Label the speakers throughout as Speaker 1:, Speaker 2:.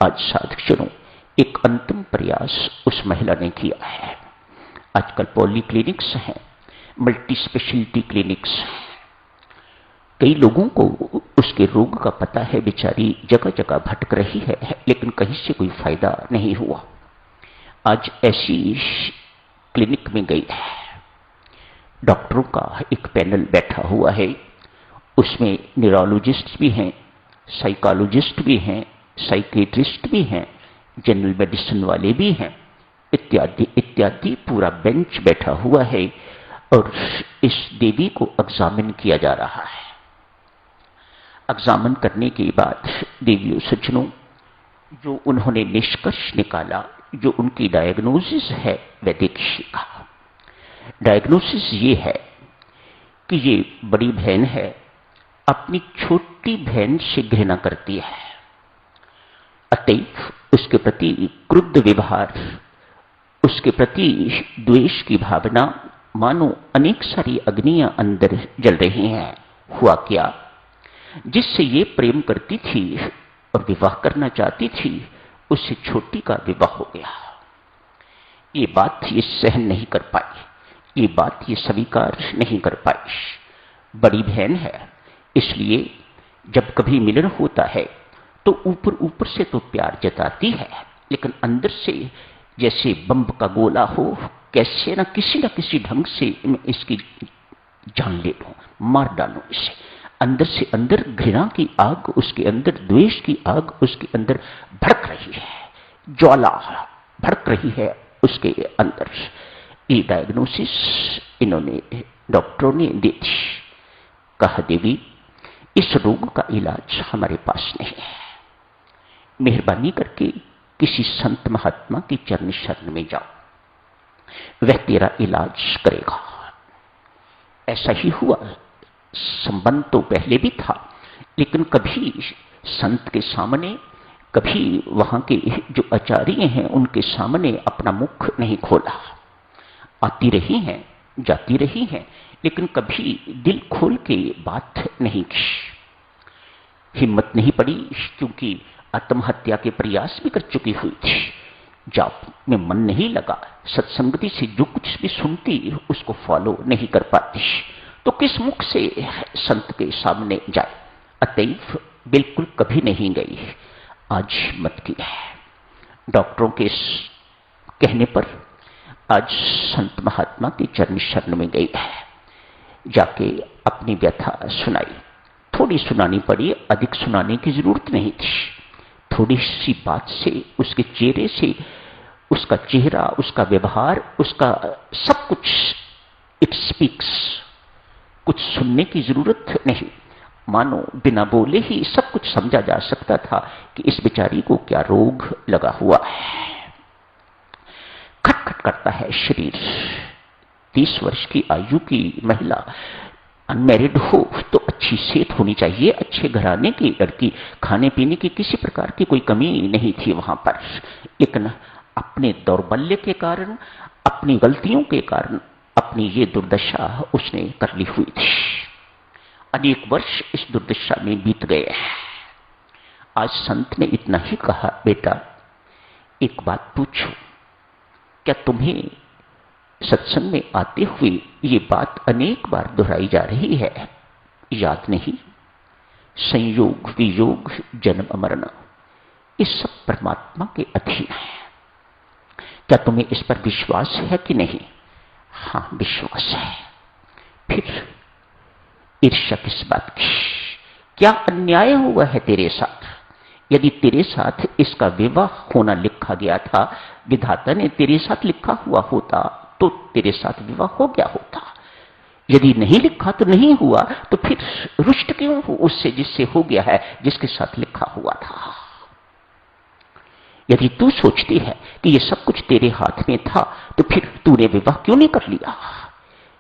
Speaker 1: आज साधकजनों, एक अंतिम प्रयास उस महिला ने किया है। आजकल पॉली क्लिनिक्स हैं, मल्टी स्पेशलिटी क्लिनिक्स। कई लोगों को उसके रोग का पता है, बेचारी जगह जगह भटक रही है, लेकिन कहीं से कोई फायदा नहीं हुआ। आज ऐसी क्लिनिक में गई है, डॉक्टरों का एक पैनल बैठा हुआ है, उसमें न्यूरोलॉजिस्ट भी हैं, साइकोलॉजिस्ट भी हैं, साइकेट्रिस्ट भी हैं, जनरल मेडिसिन वाले भी हैं, इत्यादि इत्यादि पूरा बेंच बैठा हुआ है और इस देवी को एग्जामिन किया जा रहा है। एग्जामिन करने के बाद देवियों सज्जनों, जो उन्होंने निष्कर्ष निकाला, जो उनकी डायग्नोसिस है, वह देखिएगा। डायग्नोसिस ये है कि ये बड़ी बहन है, अपनी छोटी बहन से घृणा करती है, अतएव उसके प्रति क्रुद्ध व्यवहार, उसके प्रति द्वेष की भावना, मानो अनेक सारी अग्नियां अंदर जल रही हैं। हुआ क्या, जिससे ये प्रेम करती थी और विवाह करना चाहती थी, उससे छोटी का विवाह हो गया। ये बात ये सहन नहीं कर पाई, ये बात ये स्वीकार नहीं कर पाई। बड़ी बहन है, इसलिए जब कभी मिलन होता है तो ऊपर ऊपर से तो प्यार जताती है, लेकिन अंदर से जैसे बम का गोला हो, कैसे ना किसी ढंग से मैं इसकी जान ले लूं, मार डालूं इसे। अंदर से अंदर घृणा की आग, उसके अंदर द्वेष की आग उसके अंदर भड़क रही है, ज्वाला भड़क रही है उसके अंदर। ये डायग्नोसिस इन्होंने, डॉक्टरों ने दी थी। कहा, देवी इस रोग का इलाज हमारे पास नहीं है, मेहरबानी करके किसी संत महात्मा की चरण शरण में जाओ, वह तेरा इलाज करेगा। ऐसा ही हुआ। संबंध तो पहले भी था, लेकिन कभी संत के सामने, कभी वहां के जो आचार्य हैं उनके सामने अपना मुख नहीं खोला। आती रही हैं, जाती रही हैं, लेकिन कभी दिल खोल के बात नहीं की। हिम्मत नहीं पड़ी, क्योंकि आत्महत्या के प्रयास भी कर चुकी हुई थी। जाप में मन नहीं लगा, सत्संगति से जो कुछ भी सुनती उसको फॉलो नहीं कर पाती, तो किस मुख से संत के सामने जाए। अतएव बिल्कुल कभी नहीं गई। आज मत की है। डॉक्टरों के कहने पर आज संत महात्मा की चरण शरण में गई है। जाके अपनी व्यथा सुनाई। थोड़ी सुनानी पड़ी, अधिक सुनाने की जरूरत नहीं थी। थोड़ी सी बात से, उसके चेहरे से, उसका चेहरा, उसका व्यवहार, उसका सब कुछ इट स्पीक्स। कुछ सुनने की जरूरत नहीं, मानो बिना बोले ही सब कुछ समझा जा सकता था कि इस बेचारी को क्या रोग लगा हुआ है। खटखट करता है शरीर। 30 वर्ष की आयु की महिला, अनमैरिड हो तो अच्छी सेहत होनी चाहिए, अच्छे घराने की लड़की, खाने पीने की किसी प्रकार की कोई कमी नहीं थी वहां पर, लेकिन अपने दौर्बल्य के कारण, अपनी गलतियों के कारण अपनी ये दुर्दशा उसने कर ली हुई थी। अनेक वर्ष इस दुर्दशा में बीत गए। आज संत ने इतना ही कहा, बेटा एक बात पूछो, क्या तुम्हें सत्संग में आते हुए ये बात अनेक बार दोहराई जा रही है, याद नहीं? संयोग वियोग जन्म मरण, ये सब परमात्मा के अधीन है। क्या तुम्हें इस पर विश्वास है कि नहीं? हाँ, विश्वास है। फिर ईर्ष्या किस बात की? क्या अन्याय हुआ है तेरे साथ? यदि तेरे साथ इसका विवाह होना लिखा गया था, विधाता ने तेरे साथ लिखा हुआ होता तो तेरे साथ विवाह हो गया होता। यदि नहीं लिखा तो नहीं हुआ, तो फिर रुष्ट क्यों हो उससे जिससे हो गया है, जिसके साथ लिखा हुआ था? यदि तू सोचती है कि ये सब कुछ तेरे हाथ में था, तो फिर तूने विवाह क्यों नहीं कर लिया?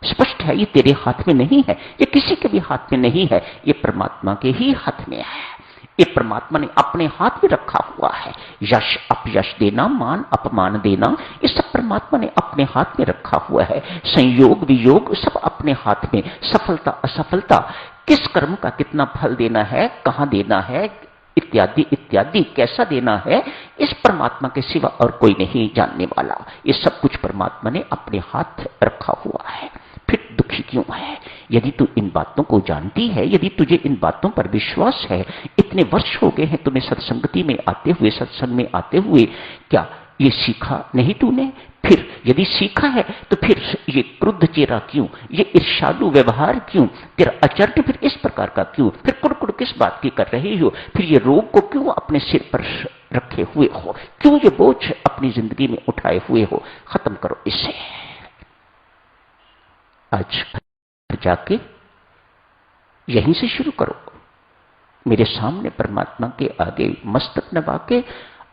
Speaker 1: स्पष्ट है ये तेरे हाथ में नहीं है, ये किसी के भी हाथ में नहीं है, ये परमात्मा के ही हाथ में है। ये परमात्मा ने अपने हाथ में रखा हुआ है। यश अपयश देना, मान अपमान देना, ये सब परमात्मा ने अपने हाथ में रखा हुआ है। संयोग वियोग सब अपने हाथ में। सफलता असफलता, किस कर्म का कितना फल देना है, कहां देना है, इत्यादि इत्यादि कैसा देना है, इस परमात्मा के सिवा और कोई नहीं जानने वाला। ये सब कुछ परमात्मा ने अपने हाथ रखा हुआ है। फिर दुखी क्यों है? यदि तू इन बातों को जानती है, यदि तुझे इन बातों पर विश्वास है, इतने वर्ष हो गए हैं तुम्हें सत्संगति में आते हुए, सत्संग में आते हुए, क्या ये सीखा नहीं तूने? फिर यदि सीखा है तो फिर ये क्रुद्ध चेहरा क्यों, ये ईर्ष्यालु व्यवहार क्यों, तेरा आचरण फिर इस प्रकार का क्यों, फिर कुड़कुड़ किस बात की कर रही हो, फिर ये रोग को क्यों अपने सिर पर रखे हुए हो, क्यों ये बोझ अपनी जिंदगी में उठाए हुए हो? खत्म करो इसे। आज घर जाके यहीं से शुरू करो। मेरे सामने परमात्मा के आगे मस्तक नवा के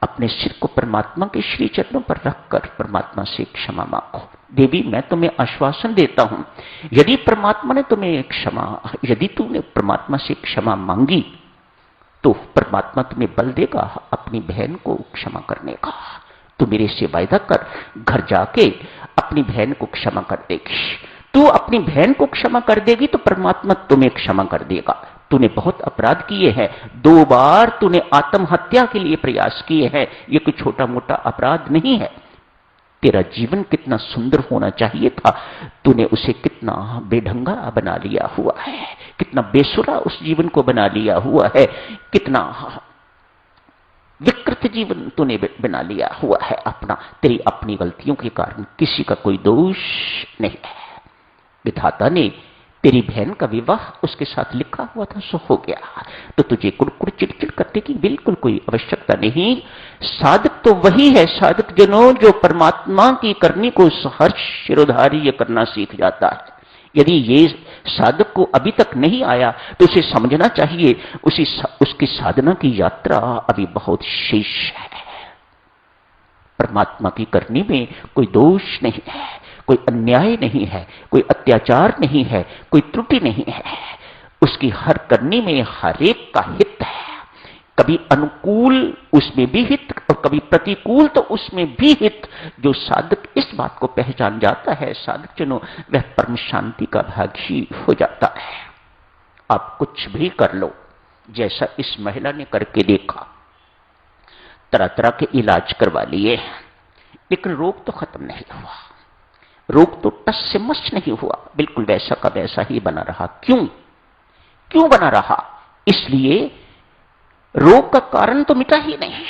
Speaker 1: अपने सिर को परमात्मा के श्री चरणों पर रखकर परमात्मा से क्षमा मांगो। देवी, मैं तुम्हें आश्वासन देता हूं, यदि परमात्मा ने तुम्हें क्षमा, यदि तुमने परमात्मा से क्षमा मांगी तो परमात्मा तुम्हें बल देगा अपनी बहन को क्षमा करने का। तू मेरे से वायदा कर, घर जाके अपनी बहन को क्षमा कर देगी। तू अपनी बहन को क्षमा कर देगी तो परमात्मा तुम्हें क्षमा कर देगा। तूने बहुत अपराध किए हैं, 2 बार तूने आत्महत्या के लिए प्रयास किए हैं, ये कोई छोटा मोटा अपराध नहीं है। तेरा जीवन कितना सुंदर होना चाहिए था, तूने उसे कितना बेढंगा बना लिया हुआ है, कितना बेसुरा उस जीवन को बना लिया हुआ है, कितना विकृत जीवन तूने बना लिया हुआ है अपना। तेरी अपनी गलतियों के कारण किसी का कोई दोष नहीं है। विधाता ने तेरी बहन का विवाह उसके साथ लिखा हुआ था, सो हो गया, तो तुझे कुड़कुड़ चिड़चिड़ करने की बिल्कुल कोई आवश्यकता नहीं। साधक तो वही है, साधक जनों, जो परमात्मा की करनी को हर्ष शिरोधार्य करना सीख जाता है। यदि ये साधक को अभी तक नहीं आया तो उसे समझना चाहिए उसकी साधना की यात्रा अभी बहुत शेष है। परमात्मा की करनी में कोई दोष नहीं है, कोई अन्याय नहीं है, कोई अत्याचार नहीं है, कोई त्रुटि नहीं है। उसकी हर करनी में हर एक का हित है, कभी अनुकूल उसमें भी हित और कभी प्रतिकूल तो उसमें भी हित। जो साधक इस बात को पहचान जाता है, साधक जनों, वह परम शांति का भागी हो जाता है। आप कुछ भी कर लो, जैसा इस महिला ने करके देखा, तरह तरह के इलाज करवा लिए, लेकिन रोग तो खत्म नहीं हुआ, रोग तो टस से मस नहीं हुआ, बिल्कुल वैसा का वैसा ही बना रहा। क्यों? क्यों बना रहा? इसलिए रोग का कारण तो मिटा ही नहीं।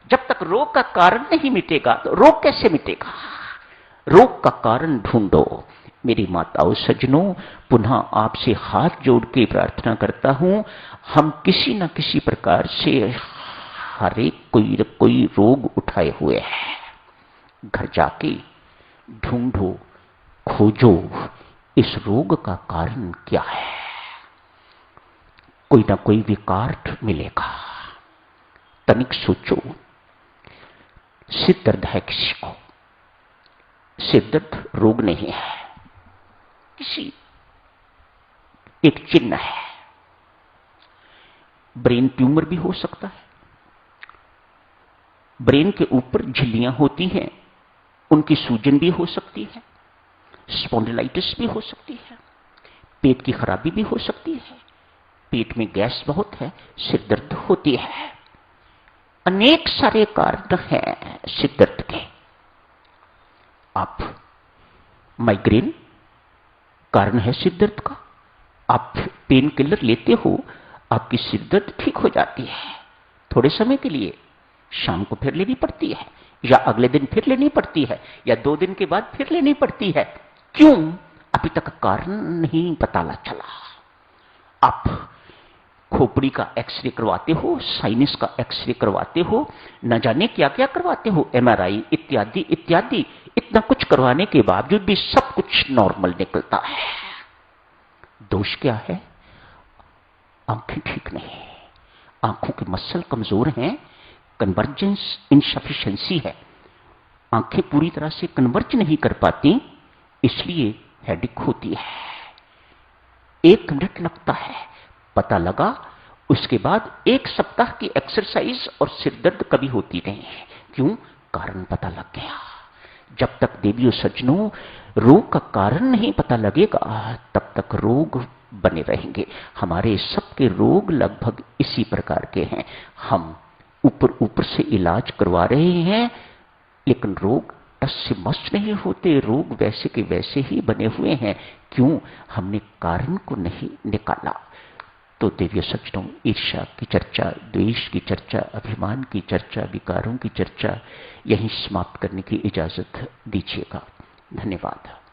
Speaker 1: जब तक रोग का कारण नहीं मिटेगा तो रोग कैसे मिटेगा? रोग का कारण ढूंढो। मेरी माताओं सज्जनों, पुनः आपसे हाथ जोड़ के प्रार्थना करता हूं, हम किसी न किसी प्रकार से हर एक कोई न कोई रोग उठाए हुए हैं। घर जाके ढूंढो, खोजो, इस रोग का कारण क्या है। कोई ना कोई विकार मिलेगा। तनिक सोचो, सिर दर्द है किसी को, सिर दर्द रोग नहीं है, किसी एक चिन्ह है। ब्रेन ट्यूमर भी हो सकता है, ब्रेन के ऊपर झिल्लियां होती हैं, उनकी सूजन भी हो सकती है, स्पॉन्डिलाइटिस भी हो सकती है, पेट की खराबी भी हो सकती है, पेट में गैस बहुत है, सिर दर्द होती है। अनेक सारे कारण हैं सिर दर्द के। आप माइग्रेन कारण है सिर दर्द का, आप पेन किलर लेते हो, आपकी सिर दर्द ठीक हो जाती है थोड़े समय के लिए, शाम को फिर लेनी पड़ती है, या अगले दिन फिर लेनी पड़ती है, या 2 दिन के बाद फिर लेनी पड़ती है। क्यों? अभी तक कारण नहीं पता चला। आप खोपड़ी का एक्सरे करवाते हो, साइनस का एक्सरे करवाते हो, न जाने क्या क्या करवाते हो, एमआरआई इत्यादि इत्यादि, इतना कुछ करवाने के बावजूद भी सब कुछ नॉर्मल निकलता है। दोष क्या है? आंखें ठीक नहीं, आंखों के मसल कमजोर हैं, कन्वर्जेंस इनसफिशिएंसी है, आंखें पूरी तरह से कन्वर्ज नहीं कर पाती, इसलिए हेडेक होती है। 1 मिनट लगता है, पता लगा, उसके बाद 1 सप्ताह की एक्सरसाइज और सिर दर्द कभी होती नहीं है। क्यों? कारण पता लग गया। जब तक देवियों सज्जनों रोग का कारण नहीं पता लगेगा, तब तक रोग बने रहेंगे। हमारे सबके रोग लगभग इसी प्रकार के हैं। हम ऊपर ऊपर से इलाज करवा रहे हैं, लेकिन रोग टस से मस नहीं होते। रोग वैसे के वैसे ही बने हुए हैं। क्यों? हमने कारण को नहीं निकाला। तो दिव्य सज्जनों, ईर्ष्या की चर्चा, द्वेष की चर्चा, अभिमान की चर्चा, विकारों की चर्चा यहीं समाप्त करने की इजाजत दीजिएगा। धन्यवाद।